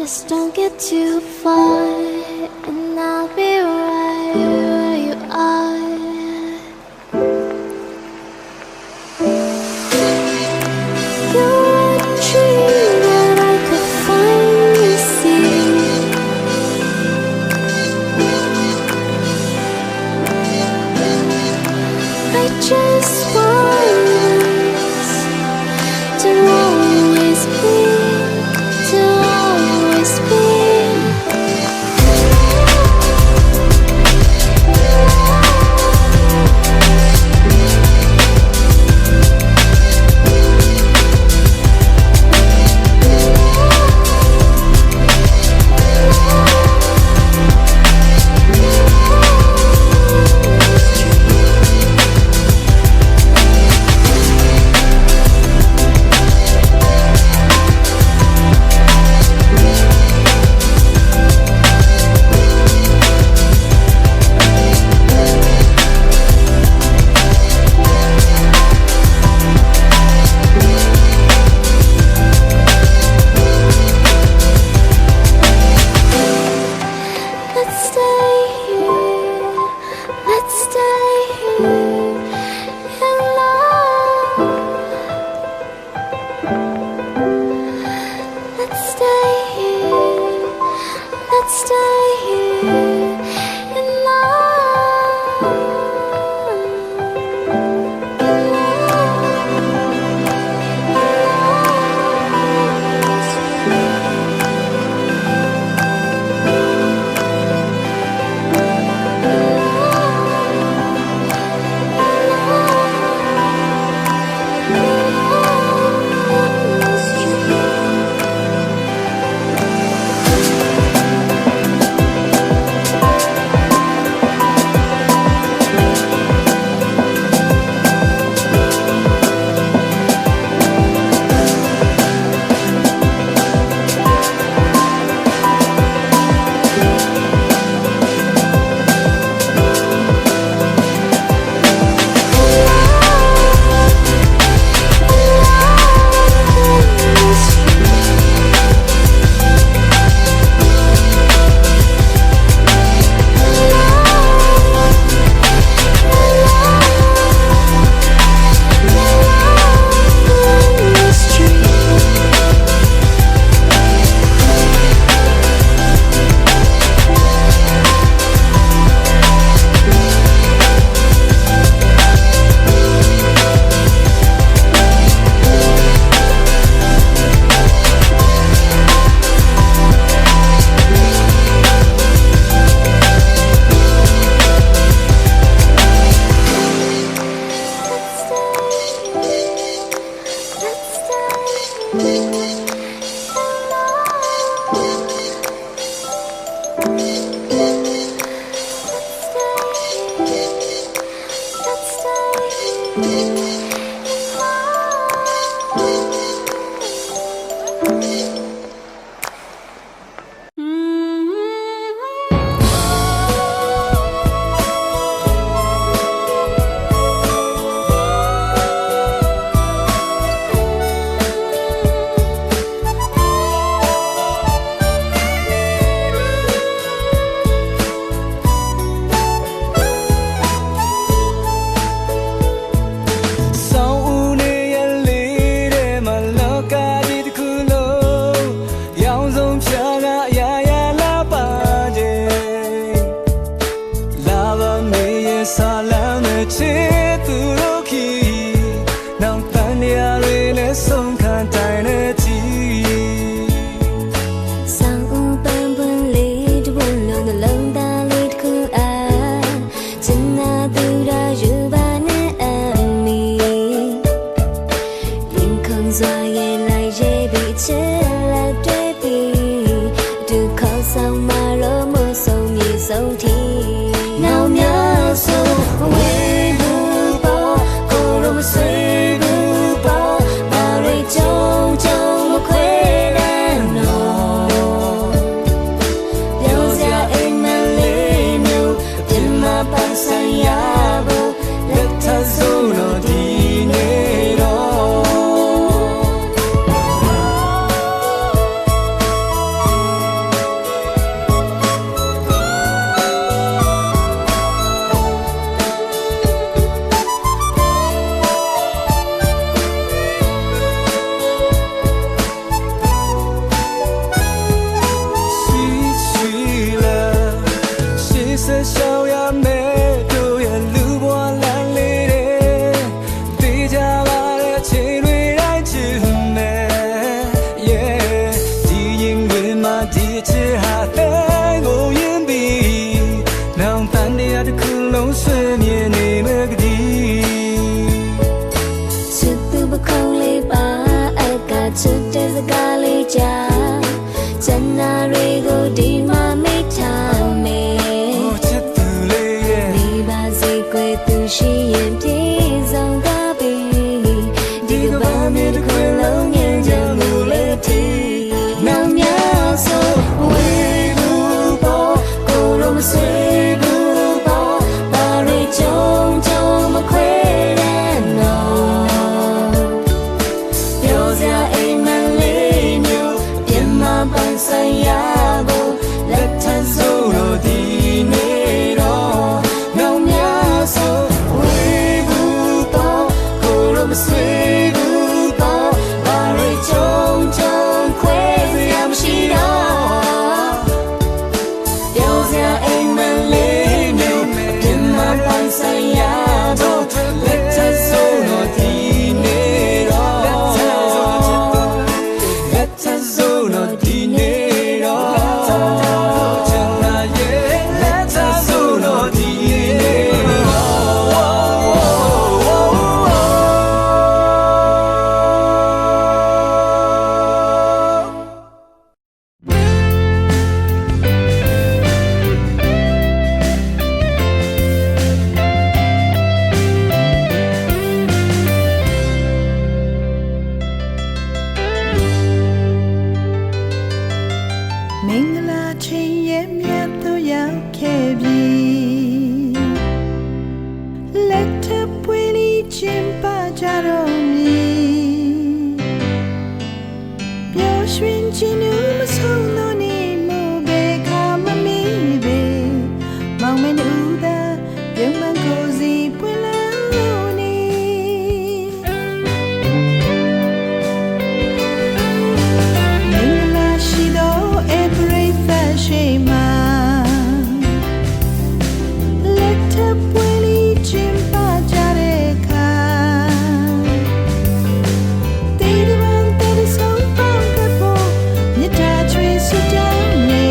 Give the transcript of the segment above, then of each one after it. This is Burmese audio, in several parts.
Just don't get too far, and I'll be right where you are. You're a dream that I could finally see. I just want us to always be. လေးပါအကချစ်တဲ့စကားလေးကြားဇန်နာရီကိုဒီမှာမိထားမယ်ချစ်သူလေးရဲ့ဒီပါစေကွယ်သူရှိရင်ပြေဆုံးကားပြီဒီကဘာမြေတစ်ခွင်လုံးငင်ကြမှုလေးတီနောင်များဆိုဝေးဘူးပေါ်ကိုလိုမဆွေးဘူးပေါ်ဘာရီကြုံကြုံမခွဲတဲ့နော်ပြောစရာအိမ်မလေးမျိုးအပြစ်မှပန်းဆိုင်ရဖို့လက်ထပ်စို့လို့ဒီနေ့တော့နောင်များဆိုဝေးဘူးပေါ်ကိုလိုမဆွေးဘူးပေါ်ဘာရီကြုံကြုံခွဲစရာမရှိတော့ပြောစရာအိမ်မလေးမျိုးအပြစ်မှပန်းဆိုင်ရဖို့လက်ထပ်စို့လို့ဒီနေ့တော့လက်ထပ်စို့လို့ဒီနေ့တော့ချစ်နာရဲ့လက်ထပ်ဆိုလို့ဒီနေ့မင်္ဂလာချင်းရဲ့မြတ်သူရောက်ခဲ့ပြီလက်ထပ်ပွေလီချင်းပါကြတော့မည်ပျော်ရွှင်ခြင်းနူးမဆုံးသောနေ့မို့ဘယ်ခါမမီပဲမောင်မင်းဦးသာပြုံးမကိုစီပွင့်လာလို့နေမင်္ဂလာရှိသော every fashion man let up willy chimpa jare kha te divan te song pang ke po mita chwe su down ne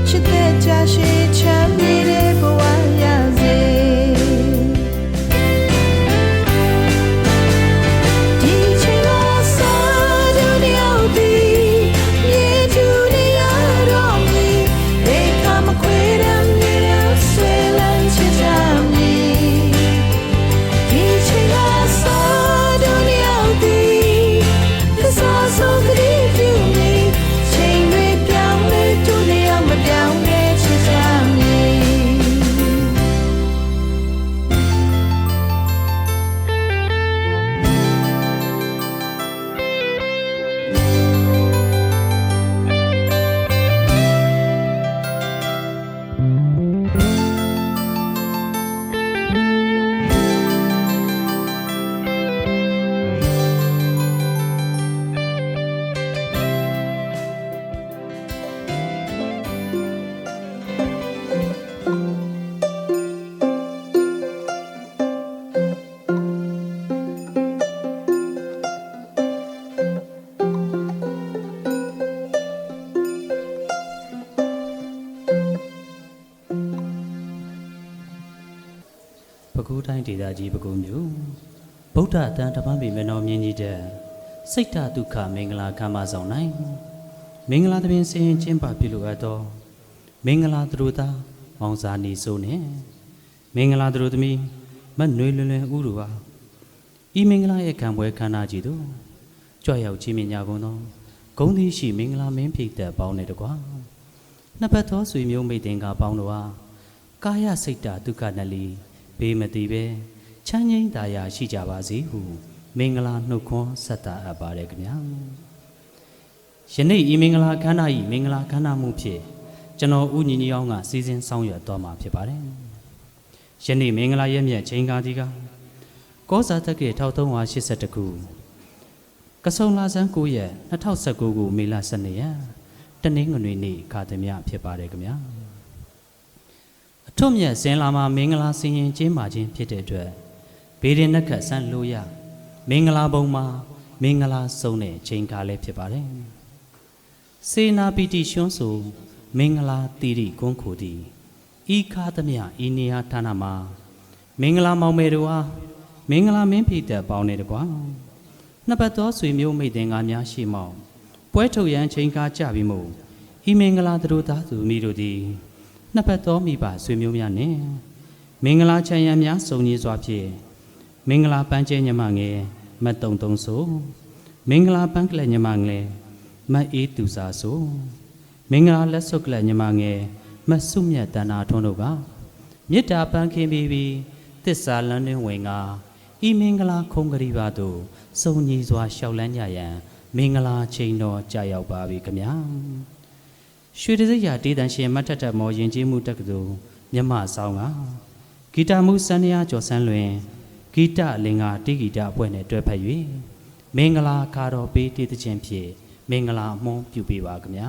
chite ja she cham ni de bwa ya se di chila sa do ni au di ye tu ni ya ro mi they come quit and ni swell and cham ni di chila sa do ni au di the so so good you me chain we down le tu ni ya ma down le cham niပဲခူးတိုင်းဒေသကြီးပဲခူးမြို့ဗုဒ္ဓအတန်တပန်းပေမဲ့တော်မြင့်ကြီးတဲ့စိတ်တဒုက္ခမင်္ဂလာကမ္ဘာဆောင်၌မင်္ဂလာသဘင်စင်ကျင်းပပြုလုပ်အပ်သောမင်္ဂလာသူတို့သားမောင်စာနေစိုးနှင့်မင်္ဂလာသူတို့သမီးမတ်နွေလွင်လွင်ဥတို့ပါဤမင်္ဂလာရဲ့ခံပွဲခန္ဓာကြီးတို့ကြွရောက်ချင်းမြညာကုန်သောဂုံးသီးရှိမင်္ဂလာမင်းဖြစ်တဲ့ပေါင်းနဲ့တကွာနှစ်ပတ်သောဆွေမျိုးမိတ်တင်ကပေါင်းတို့ဟာကာယစိတ်တဒုက္ခနလီဘေးမတိပဲချမ်းငိမ့်သာယာရှိကြပါစေဟုမင်္ဂလာနှုတ်ခွန်းဆက်တာအပ်ပါတယ်ခင်ဗျာယနေ့ဤမင်္ဂလာခန္ဓာဤမင်္ဂလာခန္ဓာမှုဖြင့်ကျွန်တော်ဦးညီညီအောင်ကစီစဉ်ဆောင်ရွက်သွားမှာဖြစ်ပါတယ်ယနေ့မင်္ဂလာရဲ့မြတ်ချိန်ကားဒီကကောဇာတက္ကေ1382ခုကဆုံလာဆန်း9ရက်2019ခုမေလ12ရက်တနင်္ဂနွေနေ့ခါသမယဖြစ်ပါတယ်ခင်ဗျာအထွတ်မြတ်စင်လာမှာမင်္ဂလာစင်ရင်ကျင်းပါခြင်းဖြစ်တဲ့အတွက်ဘေးရင်နှက်ခတ်ဆန်းလို့ရမင်္ဂလာဘုံမှာမင်္ဂလာဆုံးတဲ့ချိန်ကားလည်းဖြစ်ပါတယ်စေနာပီတိရွှန်းဆိုမင်္ဂလာတိရိကွန်းခုတီဤခါသမယဤနေရာဌာနမှာမင်္ဂလာမောင်မယ်တို့အားမင်္ဂလာမင်းဖိတ်တဲ့ပေါင်းနေတကွာ နှစ်ပတ်သောဆွေမျိုးမိတ်တင်ကားများရှိမောင်ပွဲထုတ်ရန်ချိန်ကားကြပြီးမို့ဤမင်္ဂလာတို့သားသူမိတို့သည်နှစ်ပတ်သောမိဘဆွေမျိုးများနှင့်မင်္ဂလာချမ်းရံများစုံညီစွာဖြင့်မင်္ဂလာပန်းကျဲညမငယ်မတ်တုံတုံဆိုမင်္ဂလာပန်းကလညမငယ်မတ်အေးသူစာဆိုမင်္ဂလာလက်စွပ်ကလညမငယ်မတ်စုမြတ်တဏ္ဍာထွန်းတို့ကမေတ္တာပန်းခင်းပြီးသစ္စာလန်းတွင်ဝင်ကဤမင်္ဂလာခုံကလေးပါတို့စုံညီစွာလျှောက်လန်းကြရန်မင်္ဂလာချိန်တော်ကြာရောက်ပါပြီခင်ဗျာရွှေတစိတ်ရဒေသန်ရှင်မတ်ထထမောယဉ်ကျေးမှုတက္ကသိုလ်မြမဆောင်ကဂီတမှုစန္ဒရာကျော်ဆန်းလွင်ဂီတလင်္ကာတိဂီတအဖွဲ့နဲ့တွဲဖက်၍မင်္ဂလာခါတော်ပေးတည်တဲ့ခြင်းဖြင့်မင်္ဂလာအမွန်းပြုပေးပါခင်ဗျာ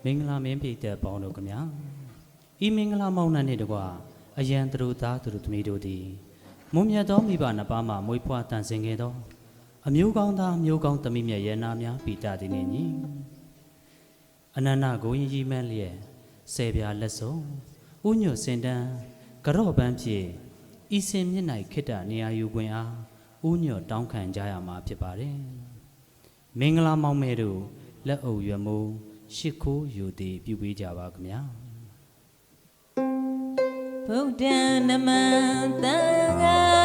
မင်္ဂလာမင်းပြည့်တဲ့ပေါင်းတို့ခင်ဗျာဤမင်္ဂလာမောင်နှံနှင့်တကွာအယံသူတို့သားသူတို့သမီးတို့သည်မွန်မြတ်သောမိဘနှစ်ပါးမှမွေးဖွားတန်ဆင်ခဲ့သောအမျိုးကောင်းသားမျိုးကောင်းသမီးမြတ်ရဲ့နာများပိတာသည်နှင့်ညီအနန္တကိုရင်ကြီးမှန်းလျက်ဆယ်ပြားလက်စုံဥညွတ်စင်တန်းကြော့ပန်းဖြင့်ဤစင်မျက်၌ခိတ္တနေရာယူခွင့်အားဥညွတ်တောင်းခံကြရမှာဖြစ်ပါတယ်မင်္ဂလာမောင်မဲတို့လက်အုပ်ရွယ်မိုးရှိခိုးယူသည်ပြုပေးကြပါခင်ဗျာဗုဒ္ဓနမံတံဃာ